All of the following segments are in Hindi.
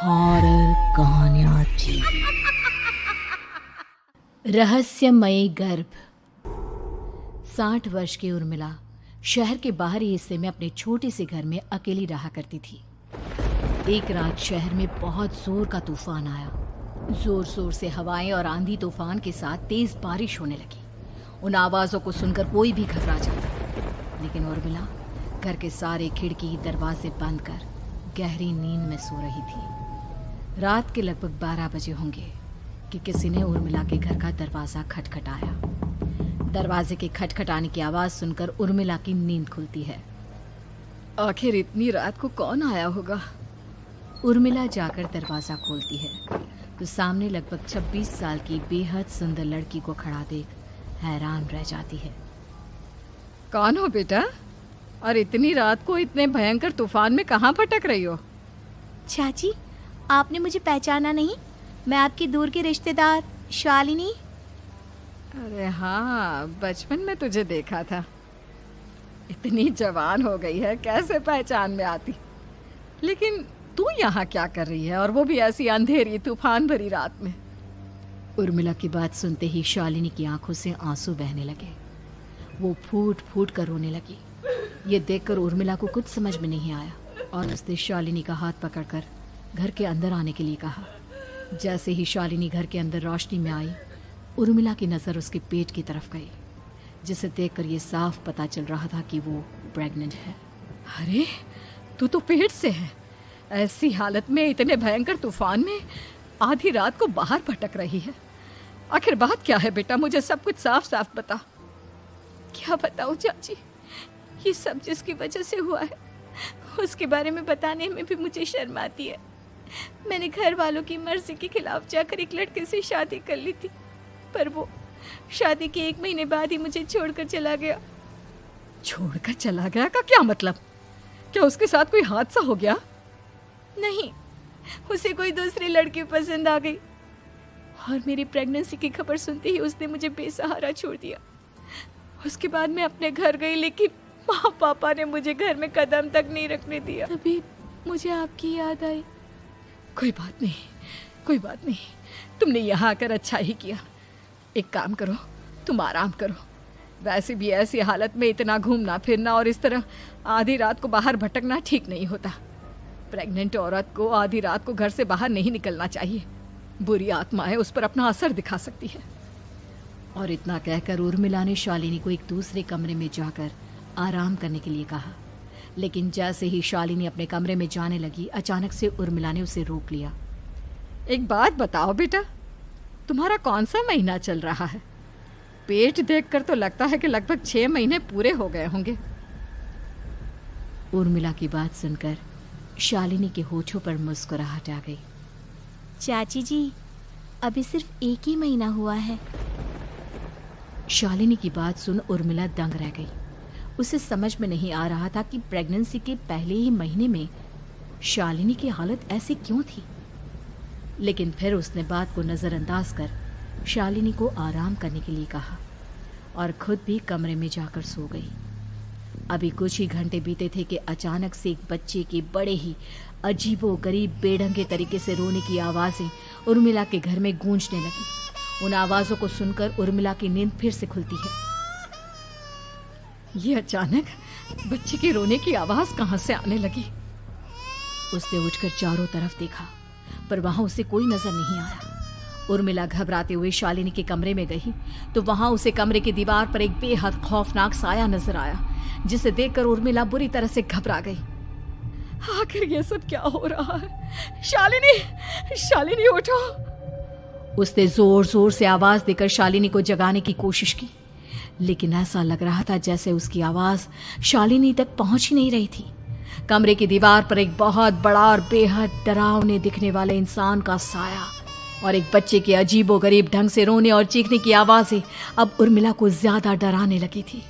हॉरर कहानियाँ थी। रहस्यमयी गर्भ। 60 वर्ष की उर्मिला शहर के बाहरी हिस्से में अपने छोटे से घर में अकेली रहा करती थी। एक रात शहर में बहुत जोर का तूफान आया। जोर जोर से हवाएं और आंधी तूफान के साथ तेज बारिश होने लगी। उन आवाजों को सुनकर कोई भी घबरा जाता, लेकिन उर्मिला घर के सारे खिड़की दरवाजे बंद कर गहरी नींद में सो रही थी। रात के लगभग 12 बजे होंगे कि किसी ने उर्मिला के घर का दरवाजा खटखटाया। दरवाजे के खटखटाने की आवाज सुनकर उर्मिला की नींद खुलती है। आखिर इतनी रात को कौन आया होगा? उर्मिला जाकर दरवाजा खोलती है तो सामने लगभग 26 साल की बेहद सुंदर लड़की को खड़ा देख हैरान रह जाती है। कौन हो बेटा? और इतनी रात को इतने भयंकर तूफान में कहाँ भटक रही हो? चाची, आपने मुझे पहचाना नहीं? मैं आपकी दूर की रिश्तेदार शालिनी। अरे हाँ, बचपन में तुझे देखा था। इतनी जवान हो गई है, कैसे पहचान में आती? लेकिन तू यहाँ क्या कर रही है, और वो भी ऐसी अंधेरी तूफान भरी रात में? उर्मिला की बात सुनते ही शालिनी की आंखों से आंसू बहने लगे। वो फूट फूट कर रोने लगी। ये देखकर उर्मिला को कुछ समझ में नहीं आया और उसने शालिनी का हाथ पकड़कर घर के अंदर आने के लिए कहा। जैसे ही शालिनी घर के अंदर रोशनी में आई, उर्मिला की नज़र उसके पेट की तरफ गई, जिसे देखकर ये साफ पता चल रहा था कि वो प्रेग्नेंट है। अरे, तू तो पेट से है। ऐसी हालत में इतने भयंकर तूफान में आधी रात को बाहर भटक रही है। आखिर बात क्या है बेटा? मुझे सब कुछ साफ साफ बता। क्या बताऊं चाची, ये सब जिसकी वजह से हुआ है उसके बारे में बताने में भी मुझे शर्म आती है। मैंने घर वालों की मर्जी के खिलाफ जाकर एक लड़के से शादी कर ली थी, पर वो शादी के 1 महीने बाद ही मुझे छोड़कर चला गया। छोड़कर चला गया का क्या मतलब? क्या उसके साथ कोई हादसा हो गया? नहीं, उसे कोई दूसरी लड़की पसंद आ गई और मेरी प्रेगनेंसी की खबर सुनते ही उसने मुझे बेसहारा छोड़ दिया। उसके बाद मैं अपने घर गई, लेकिन माँ पापा ने मुझे घर में कदम तक नहीं रखने दिया। तभी मुझे आपकी याद आई। कोई बात नहीं, कोई बात नहीं। तुमने यहाँ आकर अच्छा ही किया। एक काम करो, तुम आराम करो। वैसे भी ऐसी हालत में इतना घूमना फिरना और इस तरह आधी रात को बाहर भटकना ठीक नहीं होता। प्रेग्नेंट औरत को आधी रात को घर से बाहर नहीं निकलना चाहिए। बुरी आत्माएं उस पर अपना असर दिखा सकती है। और इतना कहकर उर्मिला ने शालिनी को एक दूसरे कमरे में जाकर आराम करने के लिए कहा। लेकिन जैसे ही शालिनी अपने कमरे में जाने लगी, अचानक से उर्मिला ने उसे रोक लिया। एक बात बताओ बेटा, तुम्हारा कौन सा महीना चल रहा है? पेट देखकर तो लगता है कि लगभग 6 महीने पूरे हो गए होंगे। उर्मिला की बात सुनकर शालिनी के होठों पर मुस्कुराहट आ गई। चाची जी, अभी सिर्फ 1 ही महीना हुआ है। शालिनी की बात सुन उर्मिला दंग रह गई। उसे समझ में नहीं आ रहा था कि प्रेगनेंसी के पहले ही महीने में शालिनी की हालत ऐसी क्यों थी। लेकिन फिर उसने बात को नज़रअंदाज कर शालिनी को आराम करने के लिए कहा और खुद भी कमरे में जाकर सो गई। अभी कुछ ही घंटे बीते थे कि अचानक से एक बच्चे के बड़े ही अजीबोगरीब बेढंगे तरीके से रोने की आवाज़ें उर्मिला के घर में गूंजने लगी। उन आवाज़ों को सुनकर उर्मिला की नींद फिर से खुलती है। ये अचानक बच्चे के रोने की आवाज़ कहाँ से आने लगी? उसने उठकर चारों तरफ देखा, पर वहां उसे कोई नजर नहीं आया। उर्मिला घबराते हुए शालिनी के कमरे में गई तो वहां उसे कमरे की दीवार पर एक बेहद खौफनाक साया नजर आया, जिसे देखकर उर्मिला बुरी तरह से घबरा गई। आखिर ये सब क्या हो रहा है? शालिनी, शालिनी उठो! उसने जोर जोर से आवाज देकर शालिनी को जगाने की कोशिश की, लेकिन ऐसा लग रहा था जैसे उसकी आवाज शालिनी तक पहुंच ही नहीं रही थी। कमरे की दीवार पर एक बहुत बड़ा और बेहद डरावने दिखने वाले इंसान का साया और एक बच्चे के अजीबोगरीब ढंग से रोने और चीखने की आवाजें अब उर्मिला को ज्यादा डराने लगी थी।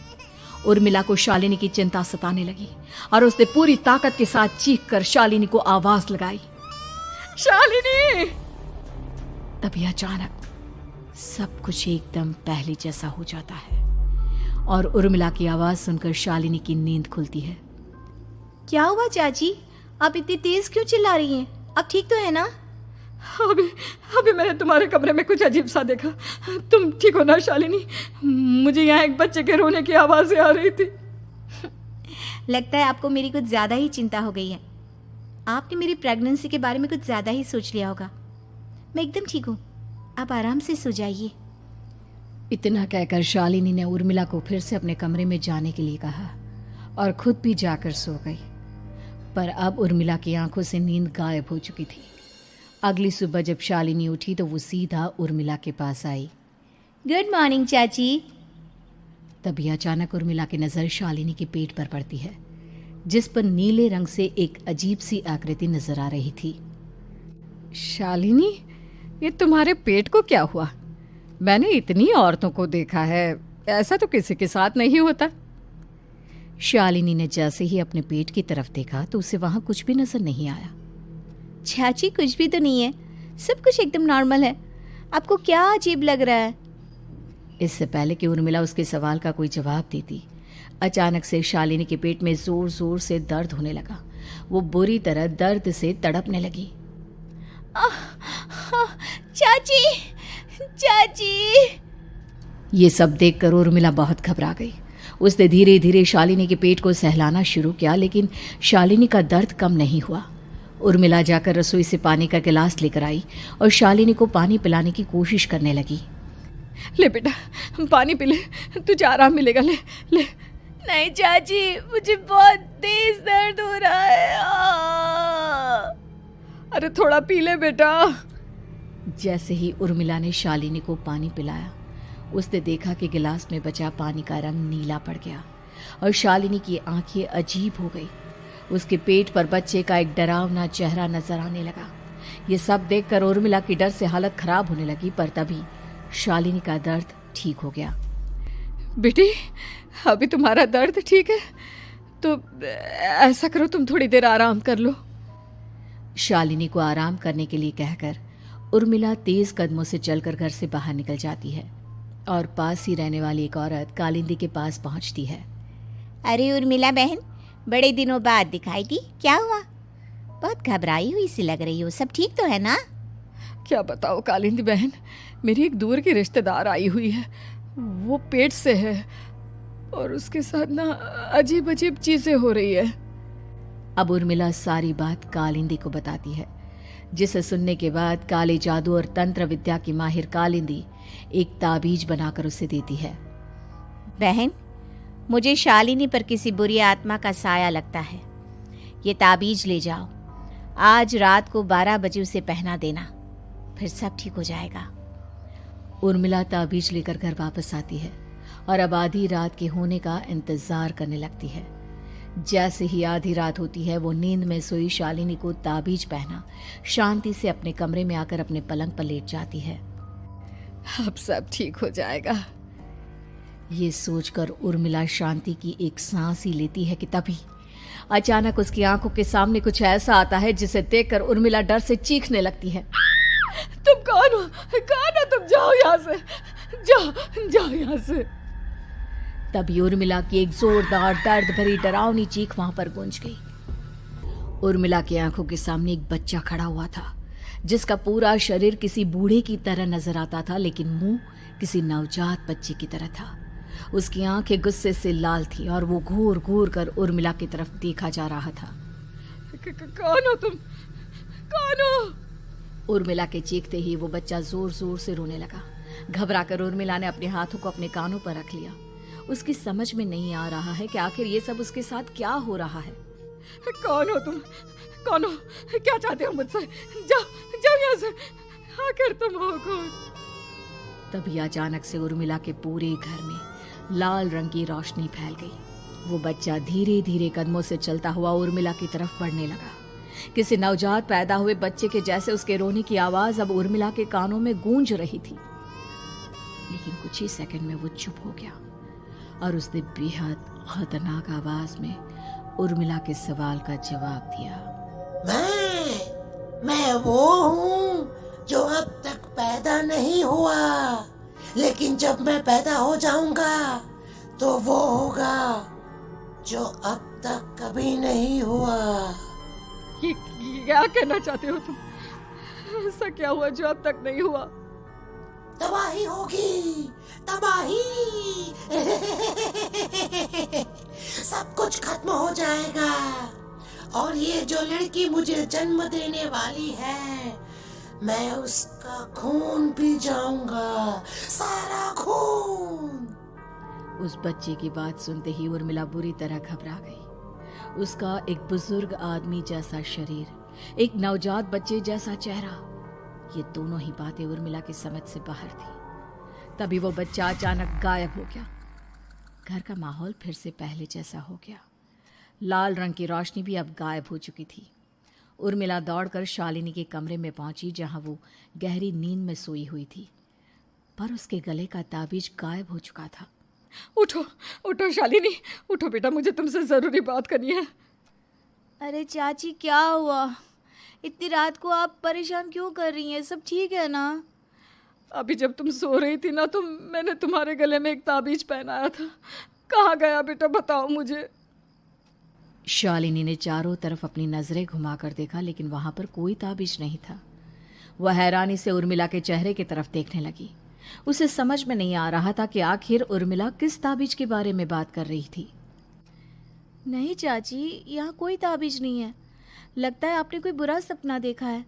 उर्मिला को शालिनी की चिंता सताने लगी और उसने पूरी ताकत के साथ चीख कर शालिनी को आवाज लगाई, शालिनी! तभी अचानक सब कुछ एकदम पहले जैसा हो जाता है और उर्मिला की आवाज सुनकर शालिनी की नींद खुलती है। क्या हुआ चाची? आप इतनी तेज क्यों चिल्ला रही हैं? अब ठीक तो है ना? अभी अभी मैंने तुम्हारे कमरे में कुछ अजीब सा देखा। तुम ठीक हो ना शालिनी? मुझे यहाँ एक बच्चे के रोने की आवाज़ें आ रही थी। लगता है आपको मेरी कुछ ज़्यादा ही चिंता हो गई है। आपने मेरी प्रेगनेंसी के बारे में कुछ ज़्यादा ही सोच लिया होगा। मैं एकदम ठीक हूँ, आप आराम से सो जाइए। इतना कहकर शालिनी ने उर्मिला को फिर से अपने कमरे में जाने के लिए कहा और खुद भी जाकर सो गई। पर अब उर्मिला की आंखों से नींद गायब हो चुकी थी। अगली सुबह जब शालिनी उठी तो वो सीधा उर्मिला के पास आई। गुड मॉर्निंग चाची। तभी अचानक उर्मिला की नज़र शालिनी के पेट पर पड़ती है, जिस पर नीले रंग से एक अजीब सी आकृति नजर आ रही थी। शालिनी, ये तुम्हारे पेट को क्या हुआ? मैंने इतनी औरतों को देखा है, ऐसा तो किसी के साथ नहीं होता। शालिनी ने जैसे ही अपने पेट की तरफ देखा तो उसे वहां कुछ भी नजर नहीं आया। चाची कुछ भी तो नहीं है, सब कुछ एकदम नॉर्मल है। आपको क्या अजीब लग रहा है? इससे पहले कि उर्मिला उसके सवाल का कोई जवाब देती, अचानक से शालिनी के पेट में जोर जोर से दर्द होने लगा। वो बुरी तरह दर्द से तड़पने लगी। चाची, चाची। ये सब देखकर उर्मिला बहुत घबरा गई। उसने धीरे धीरे शालिनी के पेट को सहलाना शुरू किया, लेकिन शालिनी का दर्द कम नहीं हुआ। उर्मिला जाकर रसोई से पानी का गिलास लेकर आई और शालिनी को पानी पिलाने की कोशिश करने लगी। ले बेटा, पानी पी ले, तुझे आराम मिलेगा। ले ले। नहीं चाची, मुझे बहुत तेज दर्द हो रहा है। अरे थोड़ा पी ले बेटा। जैसे ही उर्मिला ने शालिनी को पानी पिलाया, उसने देखा कि गिलास में बचा पानी का रंग नीला पड़ गया और शालिनी की आंखें अजीब हो गई। उसके पेट पर बच्चे का एक डरावना चेहरा नजर आने लगा। ये सब देखकर उर्मिला की डर से हालत खराब होने लगी, पर तभी शालिनी का दर्द ठीक हो गया। बेटी, अभी तुम्हारा दर्द ठीक है तो ऐसा करो, तुम थोड़ी देर आराम कर लो। शालिनी को आराम करने के लिए कहकर उर्मिला तेज कदमों से चलकर घर से बाहर निकल जाती है और पास ही रहने वाली एक औरत कालिंदी के पास पहुंचती है। अरे उर्मिला बहन, बड़े दिनों बाद दिखाई दी, क्या हुआ? बहुत घबराई हुई सी लग रही हो, सब ठीक तो है ना? क्या बताओ कालिंदी बहन, मेरी एक दूर की रिश्तेदार आई हुई है। वो पेट से है और उसके साथ ना अजीब अजीब चीजें हो रही है। अब उर्मिला सारी बात कालिंदी को बताती है, जिसे सुनने के बाद काले जादू और तंत्र विद्या की माहिर कालिंदी एक ताबीज बनाकर उसे देती है। बहन, मुझे शालिनी पर किसी बुरी आत्मा का साया लगता है। ये ताबीज ले जाओ, आज रात को 12 बजे उसे पहना देना, फिर सब ठीक हो जाएगा। उर्मिला ताबीज लेकर घर वापस आती है और अब आधी रात के होने का इंतजार करने लगती है। जैसे ही आधी रात होती है, वो नींद में सोई शालिनी को ताबीज पहना शांति से अपने कमरे में आकर अपने पलंग पर लेट जाती है। अब सब ठीक हो जाएगा, ये सोचकर उर्मिला शांति की एक सांस ही लेती है कि तभी अचानक उसकी आंखों के सामने कुछ ऐसा आता है जिसे देखकर उर्मिला डर से चीखने लगती है। तुम कौन हो? कौन हो तुम? जाओ यहाँ से, जाओ जाओ यहाँ से। तभी उर्मिला की एक जोरदार दर्द भरी डरावनी चीख वहां पर गूंज गई। उर्मिला की आंखों के सामने एक बच्चा खड़ा हुआ था, जिसका पूरा शरीर किसी बूढ़े की तरह नजर आता था, लेकिन मुंह किसी नवजात बच्चे की तरह था। उसकी आंखें गुस्से से लाल थी और वो घूर घूर कर उर्मिला की तरफ देखा जा रहा था। कौन हो तुम? कौन हो? उर्मिला के चीखते ही वो बच्चा जोर जोर से रोने लगा। घबराकर उर्मिला ने अपने हाथों को अपने कानों पर रख लिया। उसकी समझ में नहीं आ रहा है कि आखिर ये सब उसके साथ क्या हो रहा है। कौन हो तुम? कौन हो? क्या चाहते हो मुझसे? जाओ जाओ यहाँ से, आखिर तुम हो कौन? तभी अचानक से उर्मिला के पूरे घर में लाल रंग की रोशनी फैल गई। वो बच्चा धीरे धीरे कदमों से चलता हुआ उर्मिला की तरफ बढ़ने लगा। किसी नवजात पैदा हुए बच्चे के जैसे उसके रोने की आवाज अब उर्मिला के कानों में गूंज रही थी। लेकिन कुछ ही सेकंड में वो चुप हो गया और उसने बेहद खतरनाक आवाज में उर्मिला के सवाल का जवाब दिया। मैं वो हूँ जो अब तक पैदा नहीं हुआ, लेकिन जब मैं पैदा हो जाऊंगा तो वो होगा जो अब तक कभी नहीं हुआ। क्या कहना चाहते हो तुम? ऐसा क्या हुआ जो अब तक नहीं हुआ? तबाही होगी, तबाही। सब कुछ खत्म हो जाएगा और ये जो लड़की मुझे जन्म देने वाली है, मैं उसका खून पी जाऊंगा, सारा खून। उस बच्चे की बात सुनते ही उर्मिला बुरी तरह घबरा गई। उसका एक बुजुर्ग आदमी जैसा शरीर, एक नवजात बच्चे जैसा चेहरा, ये दोनों ही बातें उर्मिला की समझ से बाहर थी। तभी वो बच्चा अचानक गायब हो गया। घर का माहौल फिर से पहले जैसा हो गया। लाल रंग की रोशनी भी अब गायब हो चुकी थी। उर्मिला दौड़कर शालिनी के कमरे में पहुंची, जहां वो गहरी नींद में सोई हुई थी, पर उसके गले का ताबीज गायब हो चुका था। उठो उठो शालिनी, उठो बेटा, मुझे तुमसे जरूरी बात करनी है। अरे चाची क्या हुआ? इतनी रात को आप परेशान क्यों कर रही हैं? सब ठीक है ना? अभी जब तुम सो रही थी ना, तो मैंने तुम्हारे गले में एक ताबीज पहनाया था। कहाँ गया बेटा, बताओ मुझे। शालिनी ने चारों तरफ अपनी नजरें घुमाकर देखा, लेकिन वहां पर कोई ताबीज नहीं था। वह हैरानी से उर्मिला के चेहरे की तरफ देखने लगी। उसे समझ में नहीं आ रहा था कि आखिर उर्मिला किस ताबीज के बारे में बात कर रही थी। नहीं चाची, यहाँ कोई ताबीज नहीं है। लगता है आपने कोई बुरा सपना देखा है।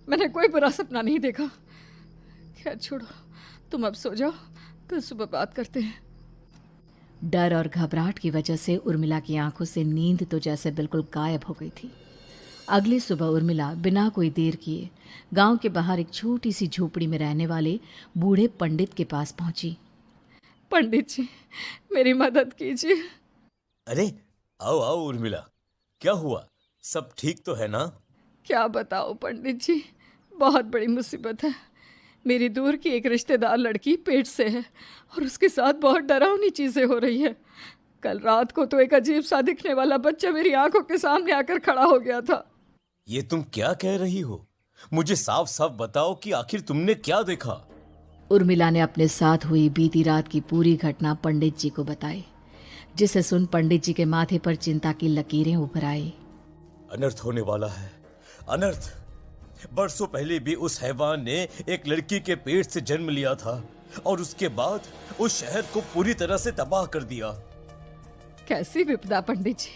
मैंने कोई बुरा सपना नहीं देखा। खैर छोड़ो, तुम अब सो जाओ, कल सुबह बात करते हैं। डर और घबराहट की वजह से उर्मिला की आंखों से नींद तो जैसे बिल्कुल गायब हो गई थी। अगली सुबह उर्मिला बिना कोई देर किए गांव के बाहर एक छोटी सी झोपड़ी में रहने वाले बूढ़े पंडित के पास पहुंची। पंडित जी, मेरी मदद कीजिए। अरे आओ आओ उर्मिला, क्या हुआ? सब ठीक तो है ना? क्या बताओ पंडित जी, बहुत बड़ी मुसीबत है। मेरी दूर की एक रिश्तेदार लड़की पेट से है और उसके साथ बहुत डरावनी चीजें हो रही है। कल रात को तो एक अजीब सा दिखने वाला बच्चा मेरी आंखों के सामने आकर खड़ा हो गया था। ये तुम क्या कह रही हो? मुझे साफ साफ बताओ कि आखिर तुमने क्या देखा? उर्मिला ने अपने साथ हुई बीती रात की पूरी घटना पंडित जी को बताई, जिसे सुन पंडित जी के माथे पर चिंता की लकीरें उभर आई। अनर्थ होने वाला है, अनर्थ। बरसों पहले भी उस हैवान ने एक लड़की के पेट से जन्म लिया था और उसके बाद उस शहर को पूरी तरह से तबाह कर दिया। कैसी विपदा पंडित जी,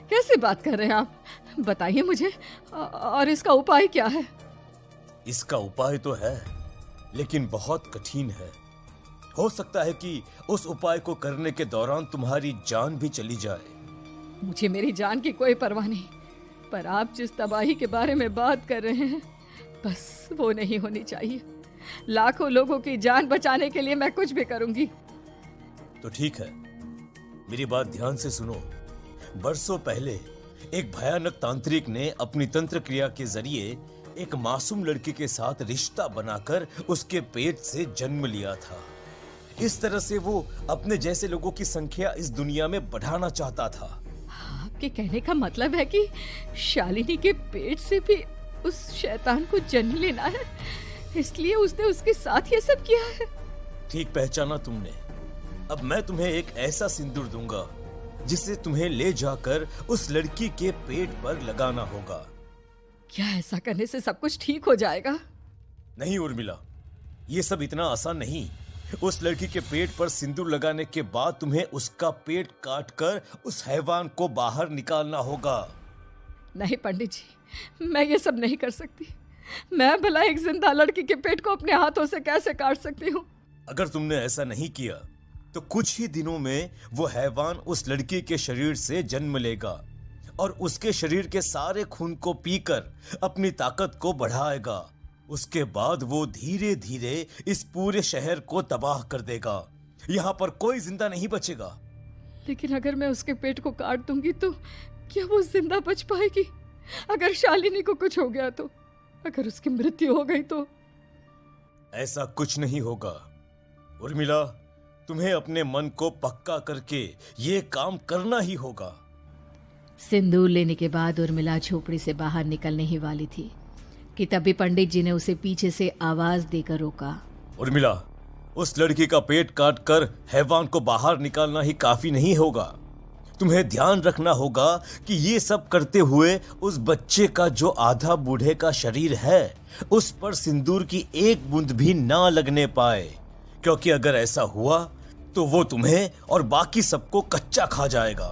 कैसे बात कर रहे हैं आप? बताइए मुझे, और इसका उपाय क्या है? इसका उपाय तो है, लेकिन बहुत कठिन है। हो सकता है कि उस उपाय को करने के दौरान तुम्हारी जान भी चली जाए। मुझे मेरी जान की कोई परवाह नहीं, पर आप जिस तबाही के बारे में बात कर रहे हैं, बस वो नहीं होनी चाहिए। लाखों लोगों की जान बचाने के लिए मैं कुछ भी करूंगी। तो ठीक है, मेरी बात ध्यान से सुनो। बरसों पहले एक भयानक तांत्रिक ने अपनी तंत्र क्रिया के जरिए एक मासूम लड़की के साथ रिश्ता बनाकर उसके पेट से जन्म लिया था। इस तरह से वो अपने जैसे लोगों की संख्या इस दुनिया में बढ़ाना चाहता था। आपके कहने का मतलब है कि शालिनी के पेट से भी उस शैतान को जन्म लेना है, इसलिए उसने उसके साथ ये सब किया है। ठीक पहचाना तुमने। अब मैं तुम्हें एक ऐसा सिंदूर दूंगा जिसे तुम्हें ले जाकर उस लड़की के पेट पर लगाना होगा। क्या ऐसा करने से सब कुछ ठीक हो जाएगा? नहीं उर्मिला, ये सब इतना आसान नहीं। उस लड़की के पेट पर सिंदूर लगाने के बाद तुम्हें उसका पेट काटकर उस हैवान को बाहर निकालना होगा। नहीं पंडित जी, मैं ये सब नहीं कर सकती। मैं भला एक जिंदा लड़की के पेट को अपने हाथों से कैसे काट सकती हूँ? अगर तुमने ऐसा नहीं किया तो कुछ ही दिनों में वो हैवान उस लड़की के शरीर से जन्म लेगा और उसके शरीर के सारे खून को पीकर अपनी ताकत को बढ़ाएगा। उसके बाद वो धीरे धीरे इस पूरे शहर को तबाह कर देगा। यहाँ पर कोई जिंदा नहीं बचेगा। लेकिन अगर मैं उसके पेट को काट दूंगी तो क्या वो जिंदा बच पाएगी? अगर शालिनी को कुछ हो गया तो, अगर उसकी मृत्यु हो गई तो? ऐसा कुछ नहीं होगा उर्मिला, तुम्हें अपने मन को पक्का करके ये काम करना ही होगा। सिंदूर लेने के बाद उर्मिला झोपड़ी से बाहर निकलने ही वाली थी कि तभी पंडित जी ने उसे पीछे से आवाज देकर रोका। उर्मिला, उस लड़की का पेट काटकर हैवान को बाहर निकालना ही काफी नहीं होगा। तुम्हें ध्यान रखना होगा कि ये सब करते हुए उस बच्चे का जो आधा बूढ़े का शरीर है उस पर सिंदूर की एक बूंद भी ना लगने पाए, क्योंकि अगर ऐसा हुआ तो वो तुम्हें और बाकी सबको कच्चा खा जाएगा।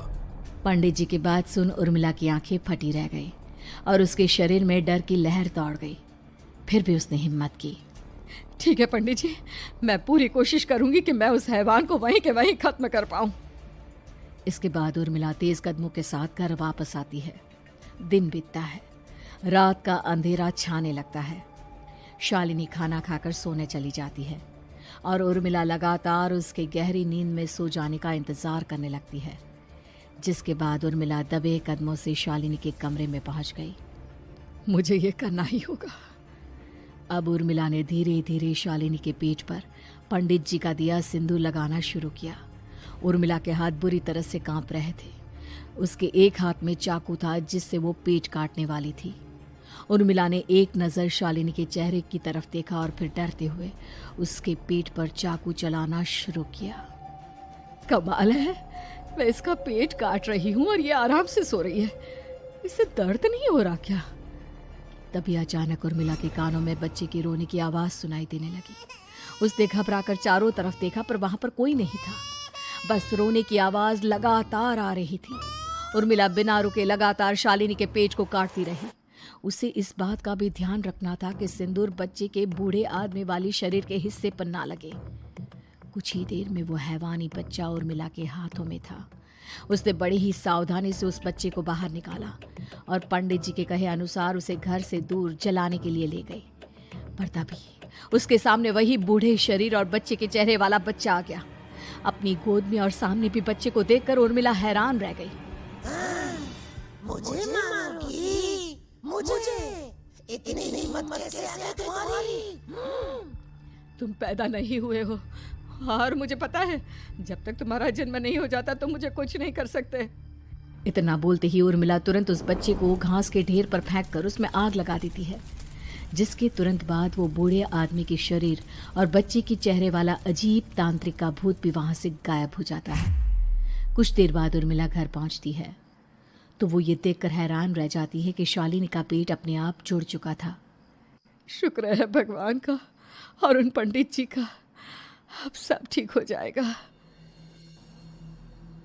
पंडित जी की बात सुन उर्मिला की आंखें फटी रह गई और उसके शरीर में डर की लहर दौड़ गई। फिर भी उसने हिम्मत की। ठीक है पंडित जी, मैं पूरी कोशिश करूंगी कि मैं उस हैवान को वहीं के वहीं खत्म कर पाऊं। इसके बाद उर्मिला तेज कदमों के साथ घर वापस आती है। दिन बीतता है, रात का अंधेरा छाने लगता है। शालिनी खाना खाकर सोने चली जाती है और उर्मिला लगातार उसके गहरी नींद में सो जाने का इंतजार करने लगती है, जिसके बाद उर्मिला दबे कदमों से शालिनी के कमरे में पहुंच गई। मुझे ये करना ही होगा। अब उर्मिला ने धीरे धीरे शालिनी के पेट पर पंडित जी का दिया सिंदूर लगाना शुरू किया। उर्मिला के हाथ बुरी तरह से कांप रहे थे। उसके एक हाथ में चाकू था जिससे वो पेट काटने वाली थी। उर्मिला ने एक नज़र शालिनी के चेहरे की तरफ देखा और फिर डरते हुए उसके पेट पर चाकू चलाना शुरू किया। कमाल है, मैं इसका पेट काट रही हूँ और ये आराम से सो रही है। इसे दर्द नहीं हो रहा क्या? तभी अचानक उर्मिला के कानों में बच्चे की रोने की आवाज़ सुनाई देने लगी। उसने घबराकर चारों तरफ देखा पर वहां पर कोई नहीं था, बस रोने की आवाज़ लगातार आ रही थी। उर्मिला बिना रुके लगातार शालिनी के पेट को काटती रही। उसे इस बात का भी ध्यान रखना था कि सिंदूर बच्चे के बूढ़े आदमी वाली शरीर के हिस्से पर ना लगे। कुछ ही देर में वो हैवानी बच्चा उर्मिला के हाथों में था। उसने बड़ी ही सावधानी से उस बच्चे को बाहर निकाला और पंडित जी के कहे अनुसार उसे घर से दूर जलाने के लिए ले गई। पर तभी उसके सामने वही बूढ़े शरीर और बच्चे के चेहरे वाला बच्चा आ गया। अपनी गोद में और सामने भी बच्चे को देखकर उर्मिला हैरान रह गई। मुझे मारोगी? मुझे इतनी हिम्मत कैसे आ गई तुम्हारी? तुम पैदा नहीं हुए हो और मुझे पता है जब तक तुम्हारा जन्म नहीं हो जाता तो मुझे कुछ नहीं कर सकते। इतना बोलते ही उर्मिला तुरंत उस बच्चे को घास के ढेर पर फेंक कर उसमें आग लगा देती है, जिसके तुरंत बाद वो बूढ़े आदमी के शरीर और बच्चे के चेहरे वाला अजीब तांत्रिक का भूत भी वहां से गायब हो जाता है। कुछ देर बाद उर्मिला घर पहुंचती है तो वो ये देखकर हैरान रह जाती है कि शालिनी का पेट अपने आप जुड़ चुका था। शुक्र है भगवान का और उन पंडित जी का, अब सब ठीक हो जाएगा।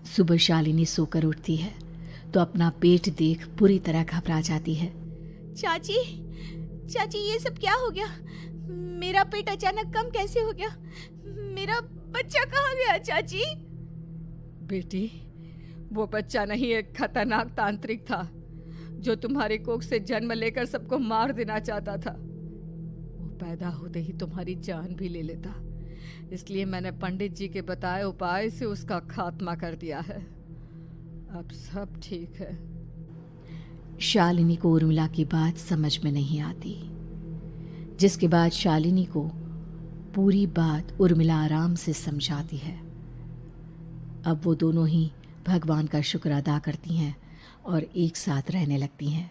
सुबह शालिनी सोकर उठती है तो अपना पेट देख पूरी तरह घबरा जाती है। चाची, चाची ये सब क्या हो गया? मेरा पेट अचानक कम कैसे हो गया? मेरा बच्चा कहाँ गया चाची? बेटी, वो बच्चा नहीं, एक खतरनाक तांत्रिक था जो तुम्हारी कोख से जन्म लेकर सबको मार देना चाहता था। वो पैदा होते ही तुम्हारी जान भी ले लेता, इसलिए मैंने पंडित जी के बताए उपाय से उसका खात्मा कर दिया है। अब सब ठीक है। शालिनी को उर्मिला की बात समझ में नहीं आती, जिसके बाद शालिनी को पूरी बात उर्मिला आराम से समझाती है। अब वो दोनों ही भगवान का शुक्र अदा करती हैं और एक साथ रहने लगती हैं।